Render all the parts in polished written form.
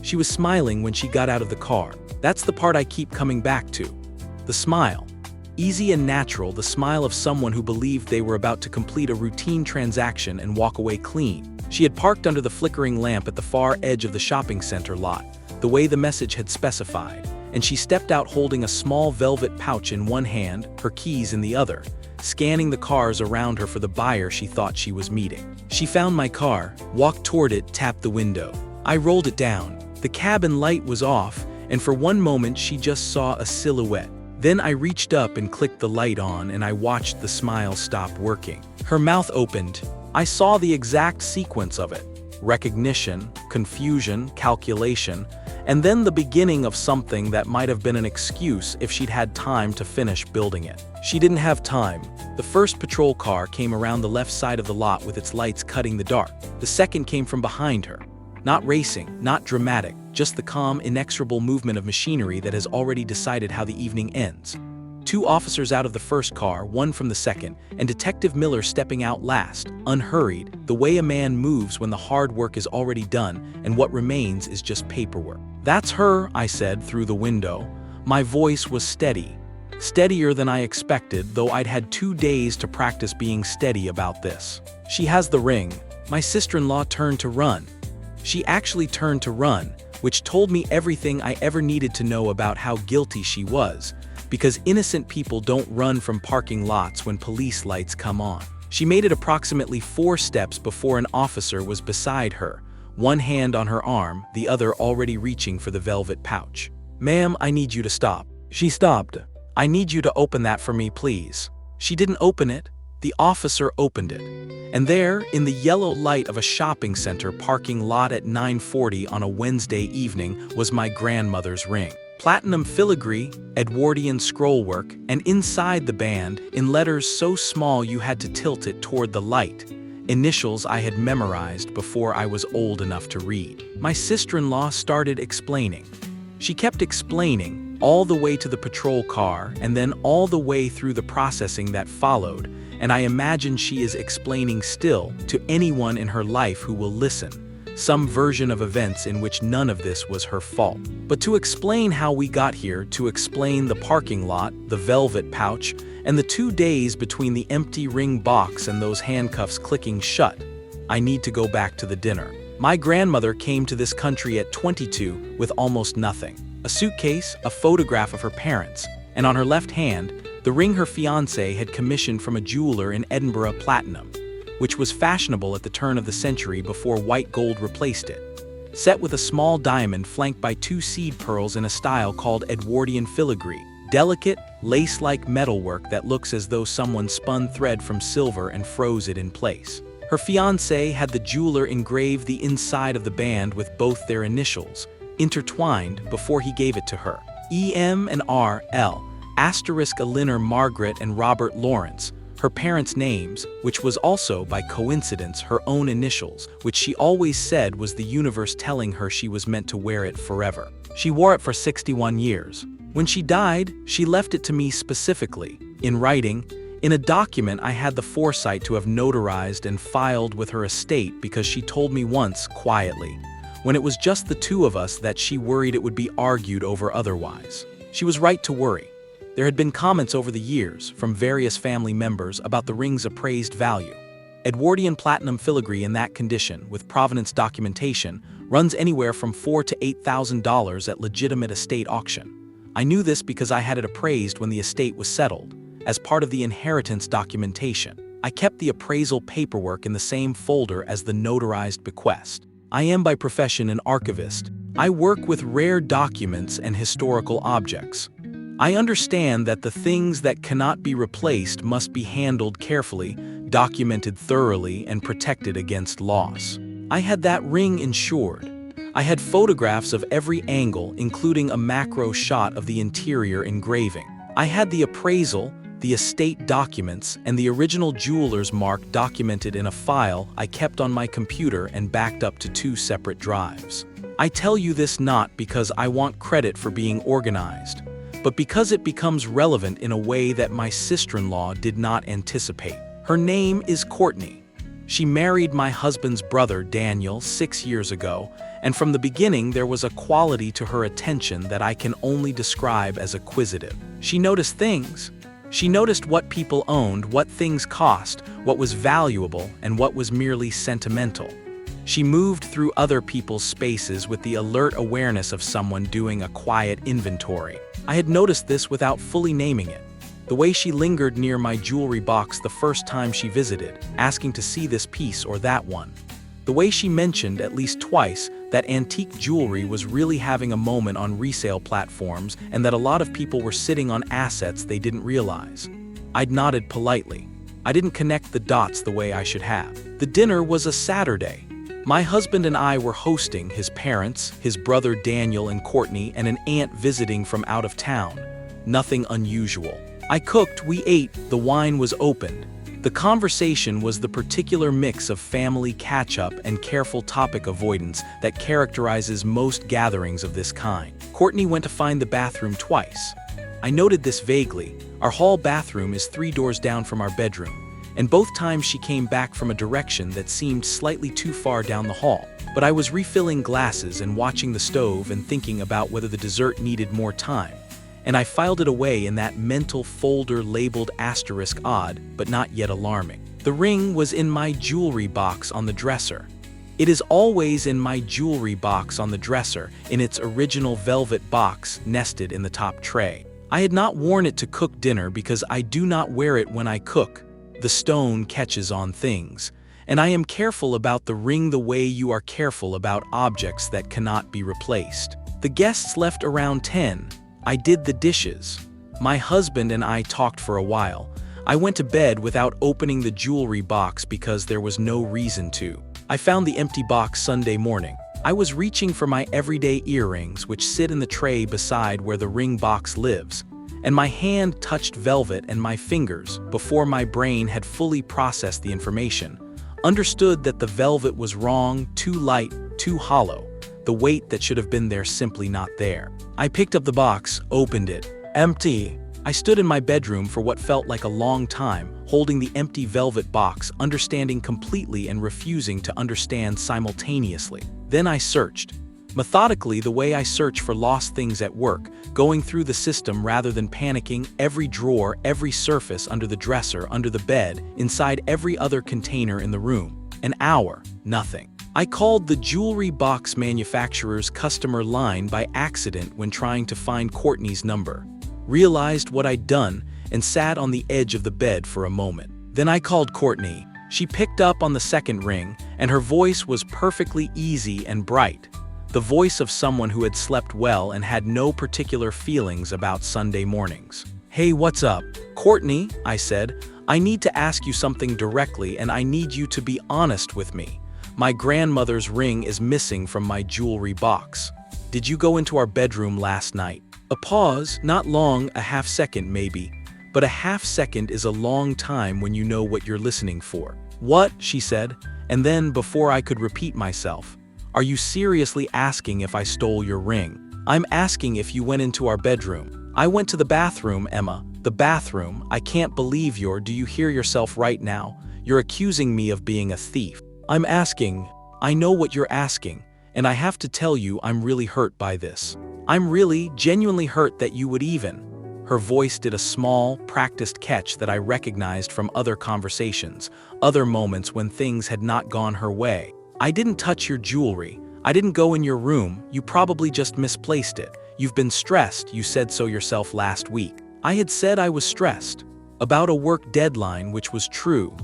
She was smiling when she got out of the car. That's the part I keep coming back to. The smile. Easy and natural, the smile of someone who believed they were about to complete a routine transaction and walk away clean. She had parked under the flickering lamp at the far edge of the shopping center lot, the way the message had specified, and she stepped out holding a small velvet pouch in one hand, her keys in the other, scanning the cars around her for the buyer she thought she was meeting. She found my car, walked toward it, tapped the window. I rolled it down. The cabin light was off, and for one moment she just saw a silhouette. Then I reached up and clicked the light on, and I watched the smile stop working. Her mouth opened. I saw the exact sequence of it. Recognition, confusion, calculation, and then the beginning of something that might have been an excuse if she'd had time to finish building it. She didn't have time. The first patrol car came around the left side of the lot with its lights cutting the dark. The second came from behind her. Not racing, not dramatic, just the calm, inexorable movement of machinery that has already decided how the evening ends. 2 officers out of the first car, 1 from the second, and Detective Miller stepping out last, unhurried, the way a man moves when the hard work is already done and what remains is just paperwork. "That's her," I said through the window. My voice was steady. Steadier than I expected, though I'd had 2 days to practice being steady about this. "She has the ring." My sister-in-law turned to run. She actually turned to run, which told me everything I ever needed to know about how guilty she was, because innocent people don't run from parking lots when police lights come on. She made it approximately 4 steps before an officer was beside her, one hand on her arm, the other already reaching for the velvet pouch. "Ma'am, I need you to stop." She stopped. "I need you to open that for me, please." She didn't open it. The officer opened it. And there, in the yellow light of a shopping center parking lot at 9:40 on a Wednesday evening, was my grandmother's ring. Platinum filigree, Edwardian scrollwork, and inside the band, in letters so small you had to tilt it toward the light, initials I had memorized before I was old enough to read. My sister-in-law started explaining. She kept explaining, all the way to the patrol car and then all the way through the processing that followed, and I imagine she is explaining still to anyone in her life who will listen, some version of events in which none of this was her fault. But to explain how we got here, to explain the parking lot, the velvet pouch, and the 2 days between the empty ring box and those handcuffs clicking shut, I need to go back to the dinner. My grandmother came to this country at 22 with almost nothing. A suitcase, a photograph of her parents, and on her left hand, the ring her fiancé had commissioned from a jeweler in Edinburgh, platinum, which was fashionable at the turn of the century before white gold replaced it. Set with a small diamond flanked by 2 seed pearls in a style called Edwardian filigree, delicate, lace-like metalwork that looks as though someone spun thread from silver and froze it in place. Her fiancé had the jeweler engrave the inside of the band with both their initials, intertwined, before he gave it to her. E.M. and R.L. Asterisk Elinor Margaret and Robert Lawrence, her parents' names, which was also, by coincidence, her own initials, which she always said was the universe telling her she was meant to wear it forever. She wore it for 61 years. When she died, she left it to me specifically, in writing, in a document I had the foresight to have notarized and filed with her estate because she told me once, quietly, when it was just the 2 of us, that she worried it would be argued over otherwise. She was right to worry. There had been comments over the years from various family members about the ring's appraised value. Edwardian platinum filigree in that condition, with provenance documentation, runs anywhere from $4,000 to $8,000 at legitimate estate auction. I knew this because I had it appraised when the estate was settled, as part of the inheritance documentation. I kept the appraisal paperwork in the same folder as the notarized bequest. I am by profession an archivist. I work with rare documents and historical objects. I understand that the things that cannot be replaced must be handled carefully, documented thoroughly, and protected against loss. I had that ring insured. I had photographs of every angle, including a macro shot of the interior engraving. I had the appraisal, the estate documents, and the original jeweler's mark documented in a file I kept on my computer and backed up to 2 separate drives. I tell you this not because I want credit for being organized, but because it becomes relevant in a way that my sister-in-law did not anticipate. Her name is Courtney. She married my husband's brother, Daniel, 6 years ago, and from the beginning there was a quality to her attention that I can only describe as acquisitive. She noticed things. She noticed what people owned, what things cost, what was valuable, and what was merely sentimental. She moved through other people's spaces with the alert awareness of someone doing a quiet inventory. I had noticed this without fully naming it. The way she lingered near my jewelry box the first time she visited, asking to see this piece or that one. The way she mentioned, at least twice, that antique jewelry was really having a moment on resale platforms and that a lot of people were sitting on assets they didn't realize. I'd nodded politely. I didn't connect the dots the way I should have. The dinner was a Saturday. My husband and I were hosting, his parents, his brother Daniel and Courtney, and an aunt visiting from out of town. Nothing unusual. I cooked, we ate, the wine was opened. The conversation was the particular mix of family catch-up and careful topic avoidance that characterizes most gatherings of this kind. Courtney went to find the bathroom twice. I noted this vaguely. Our hall bathroom is 3 doors down from our bedroom, and both times she came back from a direction that seemed slightly too far down the hall. But I was refilling glasses and watching the stove and thinking about whether the dessert needed more time, and I filed it away in that mental folder labeled asterisk odd, but not yet alarming. The ring was in my jewelry box on the dresser. It is always in my jewelry box on the dresser, in its original velvet box nested in the top tray. I had not worn it to cook dinner because I do not wear it when I cook. The stone catches on things, and I am careful about the ring the way you are careful about objects that cannot be replaced. The guests left around 10. I did the dishes. My husband and I talked for a while. I went to bed without opening the jewelry box because there was no reason to. I found the empty box Sunday morning. I was reaching for my everyday earrings, which sit in the tray beside where the ring box lives, and my hand touched velvet and my fingers, before my brain had fully processed the information, understood that the velvet was wrong, too light, too hollow, the weight that should have been there simply not there. I picked up the box, opened it. Empty. I stood in my bedroom for what felt like a long time, holding the empty velvet box, understanding completely and refusing to understand simultaneously. Then I searched. Methodically, the way I search for lost things at work, going through the system rather than panicking, every drawer, every surface under the dresser, under the bed, inside every other container in the room. An hour, nothing. I called the jewelry box manufacturer's customer line by accident when trying to find Courtney's number. Realized what I'd done and sat on the edge of the bed for a moment. Then I called Courtney. She picked up on the second ring, and her voice was perfectly easy and bright. The voice of someone who had slept well and had no particular feelings about Sunday mornings. Hey, what's up? Courtney, I said, I need to ask you something directly and I need you to be honest with me. My grandmother's ring is missing from my jewelry box. Did you go into our bedroom last night? A pause, not long, a half second maybe, but a half second is a long time when you know what you're listening for. What? She said, and then before I could repeat myself, are you seriously asking if I stole your ring? I'm asking if you went into our bedroom. I went to the bathroom, Emma. The bathroom. I can't believe do you hear yourself right now? You're accusing me of being a thief. I'm asking. I know what you're asking, and I have to tell you I'm really hurt by this. I'm really, genuinely hurt that you would even. Her voice did a small, practiced catch that I recognized from other conversations, other moments when things had not gone her way. I didn't touch your jewelry. I didn't go in your room. You probably just misplaced it. You've been stressed, you said so yourself last week. I had said I was stressed. About a work deadline, which was true.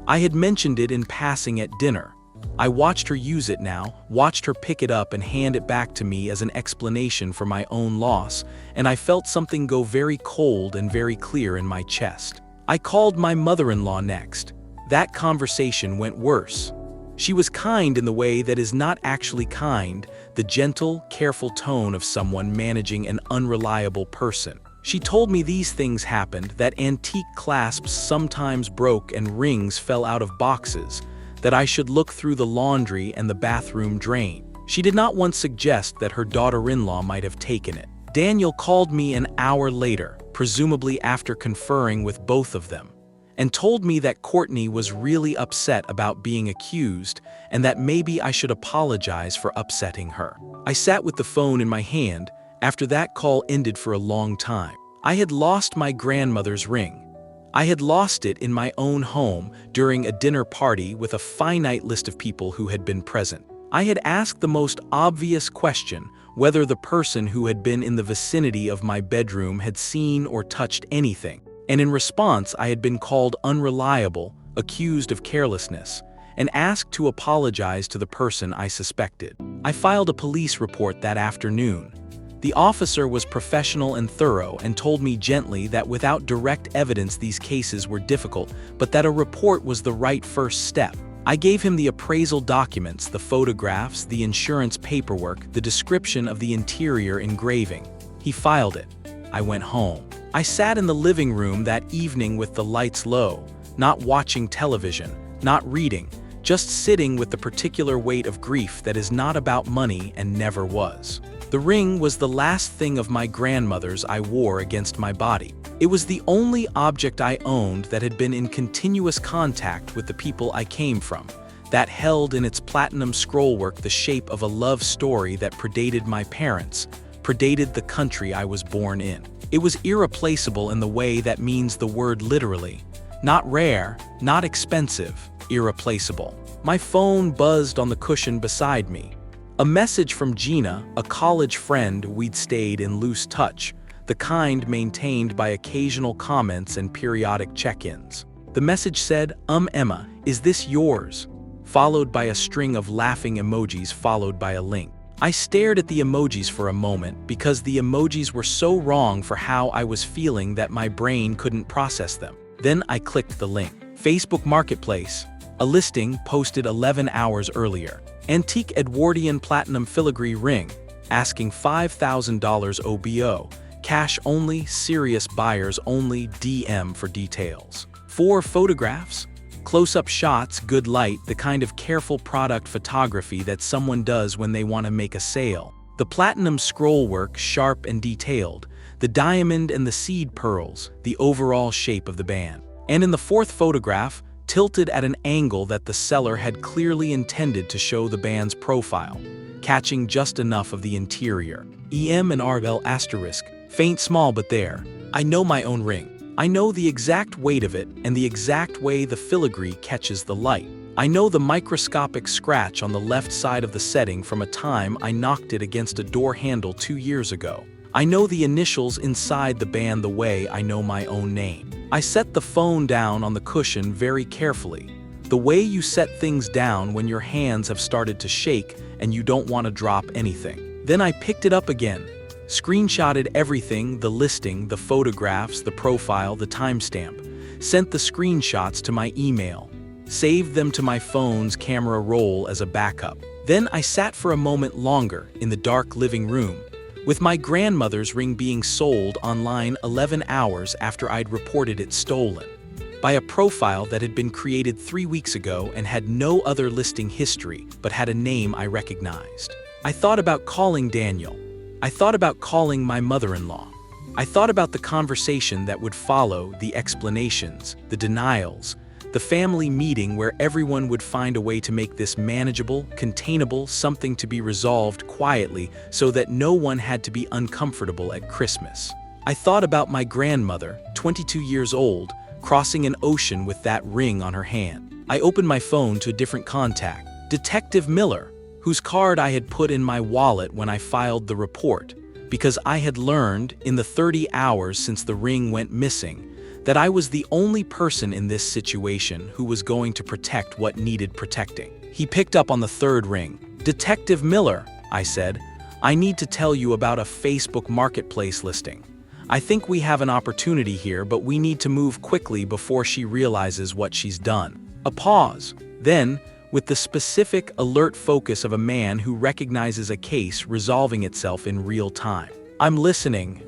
I had mentioned it in passing at dinner. I watched her use it now, watched her pick it up and hand it back to me as an explanation for my own loss, and I felt something go very cold and very clear in my chest. I called my mother-in-law next. That conversation went worse. She was kind in the way that is not actually kind, the gentle, careful tone of someone managing an unreliable person. She told me these things happened, that antique clasps sometimes broke and rings fell out of boxes, that I should look through the laundry and the bathroom drain. She did not once suggest that her daughter-in-law might have taken it. Daniel called me an hour later, presumably after conferring with both of them. and told me that Courtney was really upset about being accused and that maybe I should apologize for upsetting her. I sat with the phone in my hand after that call ended for a long time. I had lost my grandmother's ring. I had lost it in my own home during a dinner party with a finite list of people who had been present. I had asked the most obvious question, whether the person who had been in the vicinity of my bedroom had seen or touched anything. And in response, I had been called unreliable, accused of carelessness, and asked to apologize to the person I suspected. I filed a police report that afternoon. The officer was professional and thorough and told me gently that without direct evidence these cases were difficult, but that a report was the right first step. I gave him the appraisal documents, the photographs, the insurance paperwork, the description of the interior engraving. He filed it. I went home. I sat in the living room that evening with the lights low, not watching television, not reading, just sitting with the particular weight of grief that is not about money and never was. The ring was the last thing of my grandmother's I wore against my body. It was the only object I owned that had been in continuous contact with the people I came from, that held in its platinum scrollwork the shape of a love story that predated my parents, predated the country I was born in. It was irreplaceable in the way that means the word literally. Not rare, not expensive, irreplaceable. My phone buzzed on the cushion beside me. A message from Gina, a college friend we'd stayed in loose touch, the kind maintained by occasional comments and periodic check-ins. The message said, Emma, is this yours?" Followed by a string of laughing emojis followed by a link. I stared at the emojis for a moment because the emojis were so wrong for how I was feeling that my brain couldn't process them. Then I clicked the link. Facebook Marketplace. A listing posted 11 hours earlier. Antique Edwardian Platinum Filigree Ring, asking $5,000 OBO. Cash only, serious buyers only, DM for details. 4 photographs. Close-up shots, good light, the kind of careful product photography that someone does when they want to make a sale. The platinum scrollwork, sharp and detailed. The diamond and the seed pearls, the overall shape of the band. And in the 4th photograph, tilted at an angle that the seller had clearly intended to show the band's profile, catching just enough of the interior. EM and RL asterisk, faint small but there. I know my own ring. I know the exact weight of it and the exact way the filigree catches the light. I know the microscopic scratch on the left side of the setting from a time I knocked it against a door handle 2 years ago. I know the initials inside the band the way I know my own name. I set the phone down on the cushion very carefully, the way you set things down when your hands have started to shake and you don't want to drop anything. Then I picked it up again, screenshotted everything, the listing, the photographs, the profile, the timestamp, sent the screenshots to my email, saved them to my phone's camera roll as a backup. Then I sat for a moment longer in the dark living room, with my grandmother's ring being sold online 11 hours after I'd reported it stolen, by a profile that had been created 3 weeks ago and had no other listing history but had a name I recognized. I thought about calling Daniel. I thought about calling my mother-in-law. I thought about the conversation that would follow, the explanations, the denials, the family meeting where everyone would find a way to make this manageable, containable, something to be resolved quietly so that no one had to be uncomfortable at Christmas. I thought about my grandmother, 22 years old, crossing an ocean with that ring on her hand. I opened my phone to a different contact, Detective Miller, whose card I had put in my wallet when I filed the report, because I had learned, in the 30 hours since the ring went missing, that I was the only person in this situation who was going to protect what needed protecting. He picked up on the 3rd ring. "Detective Miller," I said, "I need to tell you about a Facebook Marketplace listing. I think we have an opportunity here, but we need to move quickly before she realizes what she's done." A pause. Then, with the specific, alert focus of a man who recognizes a case resolving itself in real time. "I'm listening."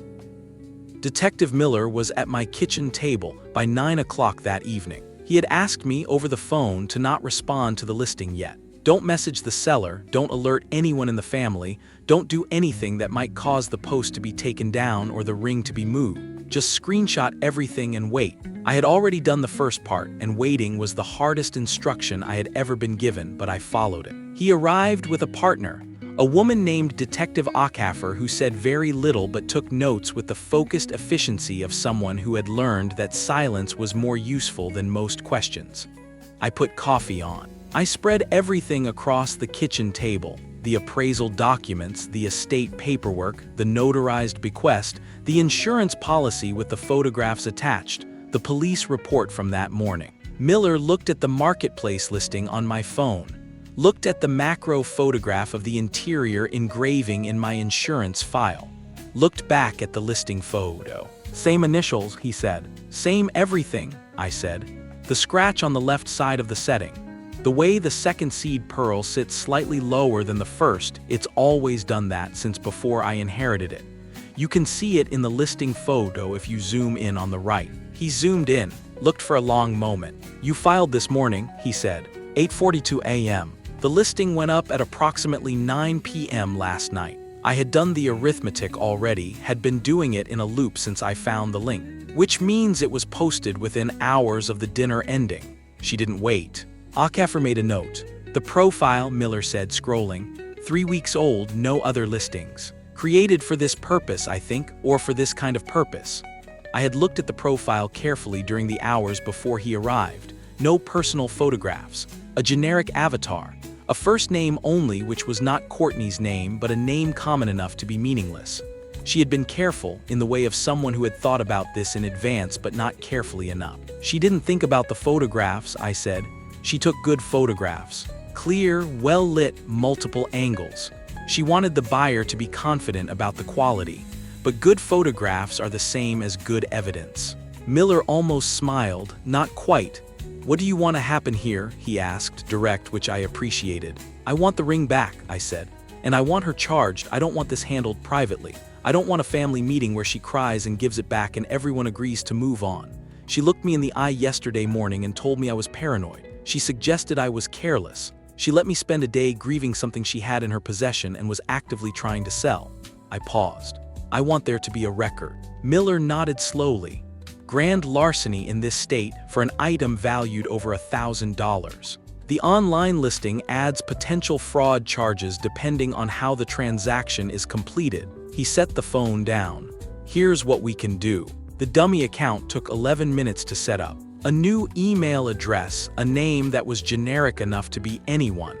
Detective Miller was at my kitchen table by 9 o'clock that evening. He had asked me over the phone to not respond to the listing yet. Don't message the seller, don't alert anyone in the family, don't do anything that might cause the post to be taken down or the ring to be moved. Just screenshot everything and wait. I had already done the first part, and waiting was the hardest instruction I had ever been given, but I followed it. He arrived with a partner, a woman named Detective Akaffer, who said very little but took notes with the focused efficiency of someone who had learned that silence was more useful than most questions. I put coffee on. I spread everything across the kitchen table: the appraisal documents, the estate paperwork, the notarized bequest, the insurance policy with the photographs attached, the police report from that morning. Miller looked at the marketplace listing on my phone, looked at the macro photograph of the interior engraving in my insurance file, looked back at the listing photo. "Same initials," he said. "Same everything," I said. "The scratch on the left side of the setting. The way the second seed pearl sits slightly lower than the first, it's always done that since before I inherited it. You can see it in the listing photo if you zoom in on the right." He zoomed in, looked for a long moment. "You filed this morning," he said. 8:42 a.m. The listing went up at approximately 9 p.m. last night. I had done the arithmetic already, had been doing it in a loop since I found the link, which means it was posted within hours of the dinner ending. She didn't wait. Akaffer made a note. "The profile," Miller said, scrolling, 3 weeks old, no other listings. "Created for this purpose, I think, or for this kind of purpose." I had looked at the profile carefully during the hours before he arrived. No personal photographs. A generic avatar. A first name only, which was not Courtney's name, but a name common enough to be meaningless. She had been careful, in the way of someone who had thought about this in advance but not carefully enough. "She didn't think about the photographs," I said. "She took good photographs. Clear, well-lit, multiple angles. She wanted the buyer to be confident about the quality. But good photographs are the same as good evidence." Miller almost smiled, not quite. "What do you want to happen here?" he asked, direct, which I appreciated. "I want the ring back," I said. "And I want her charged. I don't want this handled privately. I don't want a family meeting where she cries and gives it back and everyone agrees to move on. She looked me in the eye yesterday morning and told me I was paranoid. She suggested I was careless. She let me spend a day grieving something she had in her possession and was actively trying to sell." I paused. "I want there to be a record." Miller nodded slowly. "Grand larceny in this state for an item valued over $1,000. The online listing adds potential fraud charges depending on how the transaction is completed." He set the phone down. "Here's what we can do." The dummy account took 11 minutes to set up. A new email address, a name that was generic enough to be anyone.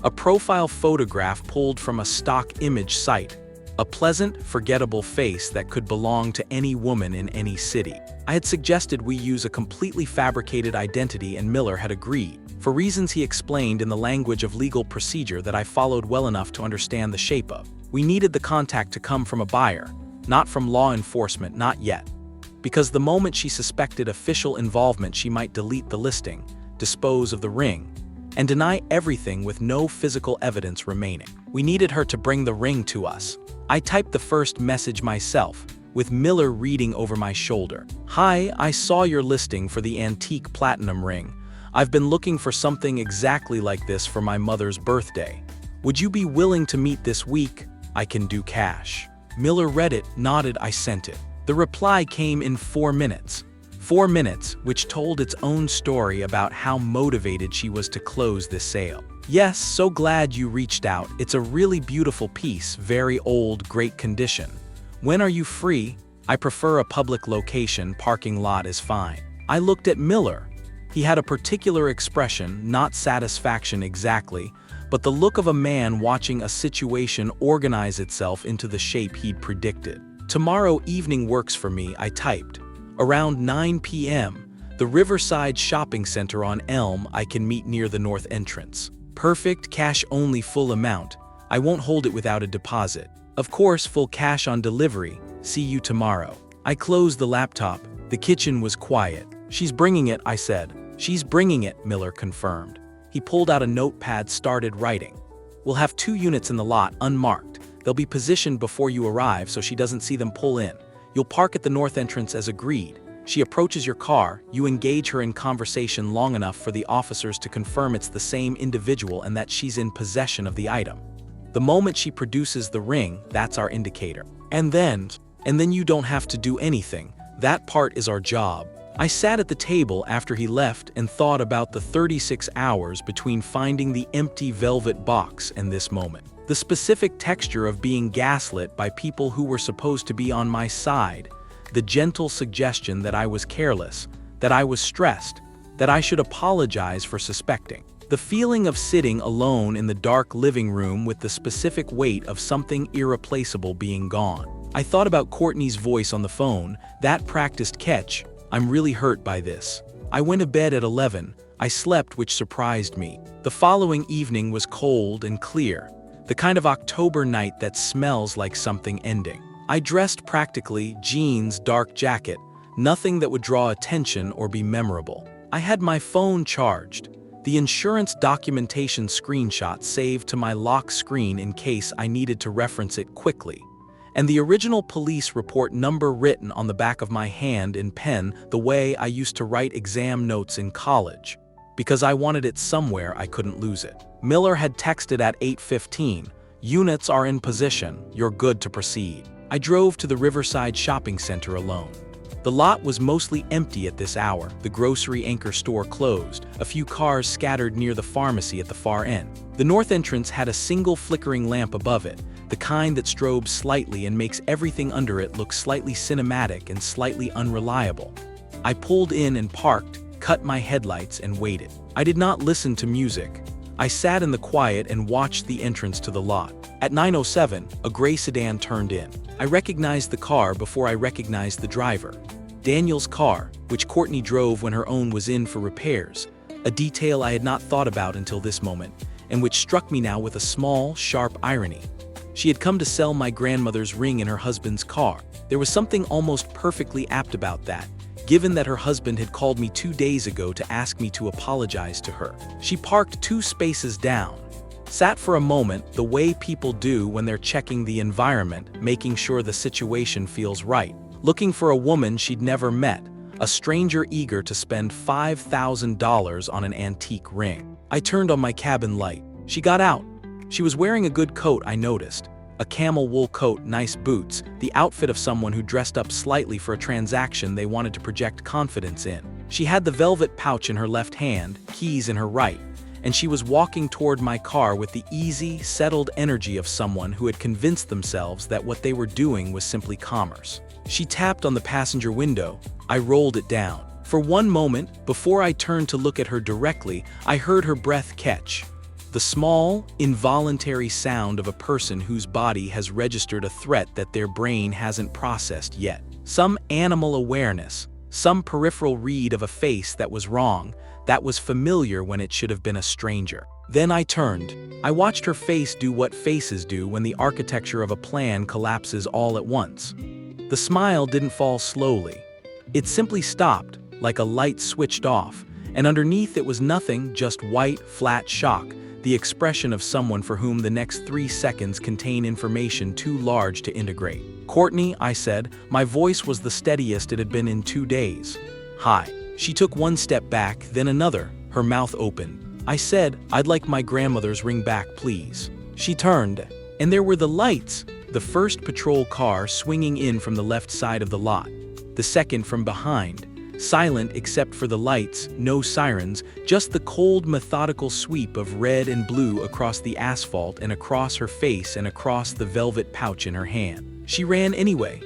A profile photograph pulled from a stock image site. A pleasant, forgettable face that could belong to any woman in any city. I had suggested we use a completely fabricated identity and Miller had agreed, for reasons he explained in the language of legal procedure that I followed well enough to understand the shape of. We needed the contact to come from a buyer, not from law enforcement, not yet. Because the moment she suspected official involvement, she might delete the listing, dispose of the ring, and deny everything with no physical evidence remaining. We needed her to bring the ring to us. I typed the first message myself, with Miller reading over my shoulder. "Hi, I saw your listing for the antique platinum ring. I've been looking for something exactly like this for my mother's birthday. Would you be willing to meet this week? I can do cash." Miller read it, nodded, I sent it. The reply came in 4 minutes. 4 minutes, which told its own story about how motivated she was to close this sale. "Yes, so glad you reached out. It's a really beautiful piece, very old, great condition. When are you free? I prefer a public location, parking lot is fine." I looked at Miller. He had a particular expression, not satisfaction exactly, but the look of a man watching a situation organize itself into the shape he'd predicted. "Tomorrow evening works for me," I typed. "Around 9 p.m., the Riverside Shopping Center on Elm. I can meet near the north entrance. Perfect, cash only, full amount. I won't hold it without a deposit. Of course, full cash on delivery. See you tomorrow." I closed the laptop. The kitchen was quiet. "She's bringing it," I said. "She's bringing it," Miller confirmed. He pulled out a notepad, started writing. "We'll have 2 units in the lot, unmarked. They'll be positioned before you arrive so she doesn't see them pull in. You'll park at the north entrance as agreed. She approaches your car, you engage her in conversation long enough for the officers to confirm it's the same individual and that she's in possession of the item. The moment she produces the ring, that's our indicator. And then you don't have to do anything. That part is our job. I sat at the table after he left and thought about the 36 hours between finding the empty velvet box and this moment. The specific texture of being gaslit by people who were supposed to be on my side. The gentle suggestion that I was careless, that I was stressed, that I should apologize for suspecting. The feeling of sitting alone in the dark living room with the specific weight of something irreplaceable being gone. I thought about Courtney's voice on the phone, that practiced catch, "I'm really hurt by this." I went to bed at 11. I slept, which surprised me. The following evening was cold and clear, the kind of October night that smells like something ending. I dressed practically, jeans, dark jacket, nothing that would draw attention or be memorable. I had my phone charged, the insurance documentation screenshot saved to my lock screen in case I needed to reference it quickly, and the original police report number written on the back of my hand in pen the way I used to write exam notes in college, because I wanted it somewhere I couldn't lose it. Miller had texted at 8:15, "Units are in position, you're good to proceed." I drove to the Riverside Shopping Center alone. The lot was mostly empty at this hour, the grocery anchor store closed, a few cars scattered near the pharmacy at the far end. The north entrance had a single flickering lamp above it, the kind that strobes slightly and makes everything under it look slightly cinematic and slightly unreliable. I pulled in and parked, cut my headlights, and waited. I did not listen to music. I sat in the quiet and watched the entrance to the lot. At 9:07, a gray sedan turned in. I recognized the car before I recognized the driver. Daniel's car, which Courtney drove when her own was in for repairs, a detail I had not thought about until this moment, and which struck me now with a small, sharp irony. She had come to sell my grandmother's ring in her husband's car. There was something almost perfectly apt about that, given that her husband had called me 2 days ago to ask me to apologize to her. She parked 2 spaces down, sat for a moment the way people do when they're checking the environment, making sure the situation feels right, looking for a woman she'd never met, a stranger eager to spend $5,000 on an antique ring. I turned on my cabin light. She got out. She was wearing a good coat, I noticed. A camel wool coat, nice boots, the outfit of someone who dressed up slightly for a transaction they wanted to project confidence in. She had the velvet pouch in her left hand, keys in her right, and she was walking toward my car with the easy, settled energy of someone who had convinced themselves that what they were doing was simply commerce. She tapped on the passenger window. I rolled it down. For one moment, before I turned to look at her directly, I heard her breath catch. The small, involuntary sound of a person whose body has registered a threat that their brain hasn't processed yet. Some animal awareness, some peripheral read of a face that was wrong, that was familiar when it should have been a stranger. Then I turned. I watched her face do what faces do when the architecture of a plan collapses all at once. The smile didn't fall slowly. It simply stopped, like a light switched off, and underneath it was nothing, just white, flat shock, the expression of someone for whom the next 3 seconds contain information too large to integrate. "Courtney," I said. My voice was the steadiest it had been in 2 days. "Hi." She took one step back, then another, her mouth open. I said, "I'd like my grandmother's ring back, please." She turned, and there were the lights. The first patrol car swinging in from the left side of the lot, the second from behind, silent except for the lights, no sirens, just the cold, methodical sweep of red and blue across the asphalt and across her face and across the velvet pouch in her hand. She ran anyway.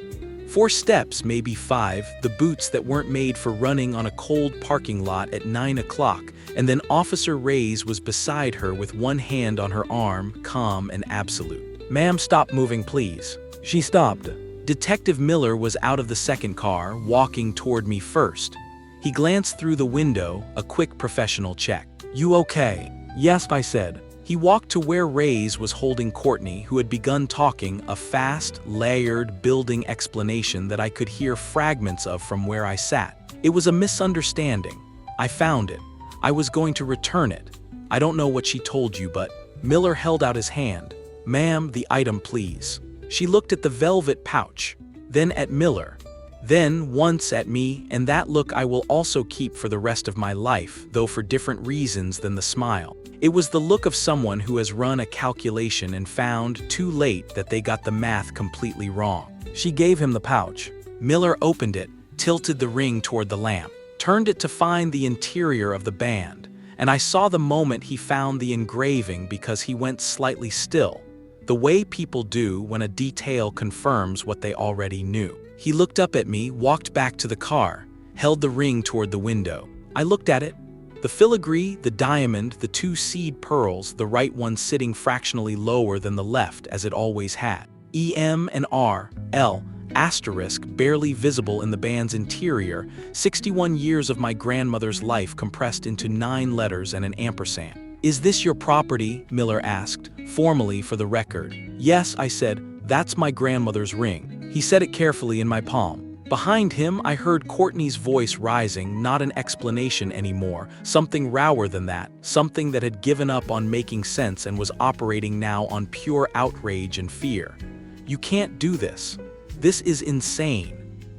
4 steps, maybe 5, the boots that weren't made for running on a cold parking lot at 9 o'clock, and then Officer Reyes was beside her with one hand on her arm, calm and absolute. "Ma'am, stop moving, please." She stopped. Detective Miller was out of the second car, walking toward me first. He glanced through the window, a quick professional check. "You okay?" "Yes," I said. He walked to where Reyes was holding Courtney, who had begun talking, a fast, layered, building explanation that I could hear fragments of from where I sat. It was a misunderstanding. I found it. I was going to return it. I don't know what she told you, but... Miller held out his hand. "Ma'am, the item, please." She looked at the velvet pouch, then at Miller, then once at me, and that look I will also keep for the rest of my life, though for different reasons than the smile. It was the look of someone who has run a calculation and found, too late, that they got the math completely wrong. She gave him the pouch. Miller opened it, tilted the ring toward the lamp, turned it to find the interior of the band, and I saw the moment he found the engraving because he went slightly still, the way people do when a detail confirms what they already knew. He looked up at me, walked back to the car, held the ring toward the window. I looked at it. The filigree, the diamond, the two seed pearls, the right one sitting fractionally lower than the left as it always had. EM and R, L, asterisk, barely visible in the band's interior, 61 years of my grandmother's life compressed into 9 letters and an ampersand. "Is this your property?" Miller asked, formally for the record. "Yes," I said, "that's my grandmother's ring." He set it carefully in my palm. Behind him, I heard Courtney's voice rising, not an explanation anymore, something rower than that, something that had given up on making sense and was operating now on pure outrage and fear. "You can't do this. This is insane.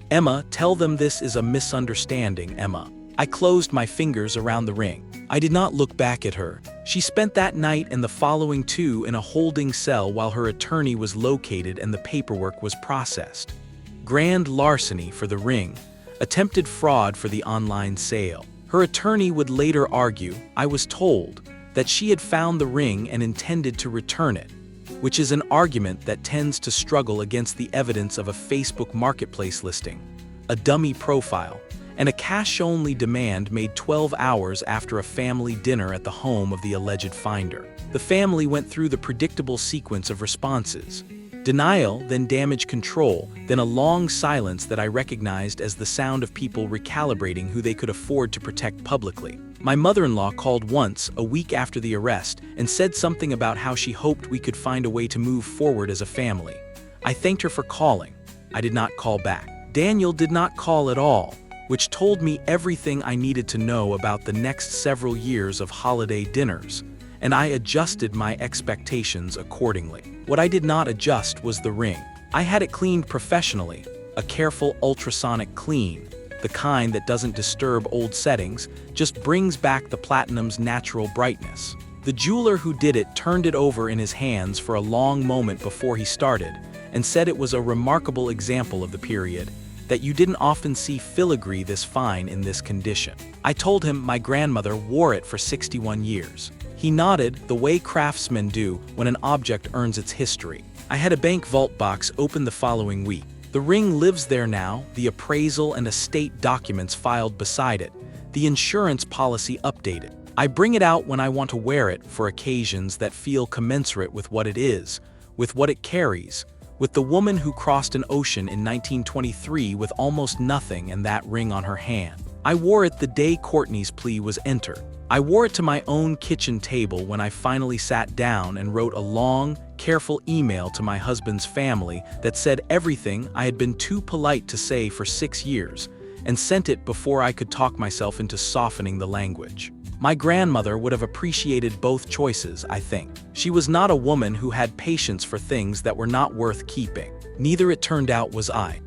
Emma, tell them this is a misunderstanding, Emma." I closed my fingers around the ring. I did not look back at her. She spent that night and the following 2 in a holding cell while her attorney was located and the paperwork was processed. Grand larceny for the ring, attempted fraud for the online sale. Her attorney would later argue, I was told, that she had found the ring and intended to return it, which is an argument that tends to struggle against the evidence of a Facebook marketplace listing, a dummy profile, and a cash-only demand made 12 hours after a family dinner at the home of the alleged finder. The family went through the predictable sequence of responses. Denial, then damage control, then a long silence that I recognized as the sound of people recalibrating who they could afford to protect publicly. My mother-in-law called once, a week after the arrest, and said something about how she hoped we could find a way to move forward as a family. I thanked her for calling. I did not call back. Daniel did not call at all, which told me everything I needed to know about the next several years of holiday dinners, and I adjusted my expectations accordingly. What I did not adjust was the ring. I had it cleaned professionally, a careful ultrasonic clean, the kind that doesn't disturb old settings, just brings back the platinum's natural brightness. The jeweler who did it turned it over in his hands for a long moment before he started, and said it was a remarkable example of the period, that you didn't often see filigree this fine in this condition. I told him my grandmother wore it for 61 years. He nodded, the way craftsmen do when an object earns its history. I had a bank vault box open the following week. The ring lives there now, the appraisal and estate documents filed beside it, the insurance policy updated. I bring it out when I want to wear it for occasions that feel commensurate with what it is, with what it carries, with the woman who crossed an ocean in 1923 with almost nothing and that ring on her hand. I wore it the day Courtney's plea was entered. I wore it to my own kitchen table when I finally sat down and wrote a long, careful email to my husband's family that said everything I had been too polite to say for 6 years, and sent it before I could talk myself into softening the language. My grandmother would have appreciated both choices, I think. She was not a woman who had patience for things that were not worth keeping. Neither, it turned out, was I.